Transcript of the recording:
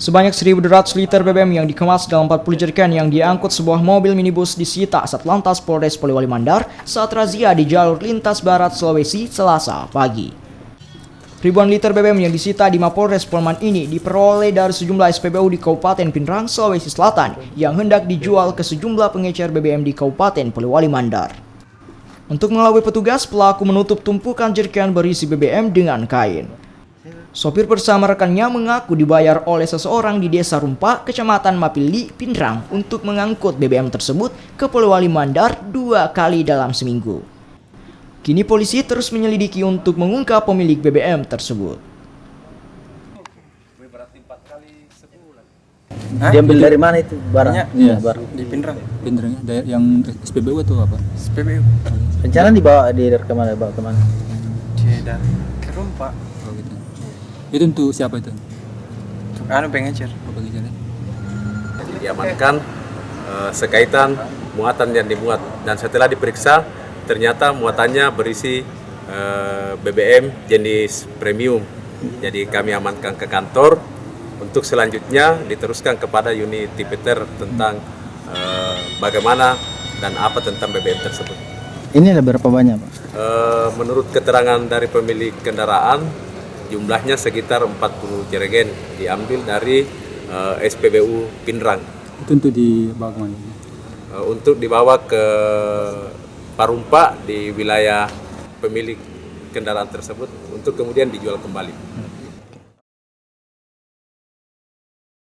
Sebanyak 1.200 liter BBM yang dikemas dalam 40 jerigen yang diangkut sebuah mobil minibus disita Satlantas Polres Polewali Mandar saat razia di jalur lintas barat Sulawesi Selasa pagi. Ribuan liter BBM yang disita di Mapolres Polman ini diperoleh dari sejumlah SPBU di Kabupaten Pinrang, Sulawesi Selatan yang hendak dijual ke sejumlah pengecer BBM di Kabupaten Polewali Mandar. Untuk mengelabui petugas, pelaku menutup tumpukan jerigen berisi BBM dengan kain. Sopir bersama rekannya mengaku dibayar oleh seseorang di Desa Rumpa, Kecamatan Mapili, Pinrang untuk mengangkut BBM tersebut ke Polewali Mandar 2 kali dalam seminggu. Kini polisi terus menyelidiki untuk mengungkap pemilik BBM tersebut. Diambil dari mana itu barang? Iya, Barang. di Pinrang. Pinrangnya yang SPBU atau apa? SPBU. Rencana dibawa kemana? Bawa kemana? Dari ke Rumpa. Oh gitu. Itu untuk siapa itu? Untuk pengecer. Apa gitu? Diamankan sekaitan muatan yang dimuat, dan setelah diperiksa ternyata muatannya berisi BBM jenis premium. Jadi kami amankan ke kantor untuk selanjutnya diteruskan kepada unit Tipiter tentang bagaimana dan apa tentang BBM tersebut. Ini ada berapa banyak, Pak? Menurut keterangan dari pemilik kendaraan, jumlahnya sekitar 40 jerigen diambil dari SPBU Pinrang. Itu untuk dibawa kemana? Untuk dibawa ke Parumpa di wilayah pemilik kendaraan tersebut untuk kemudian dijual kembali.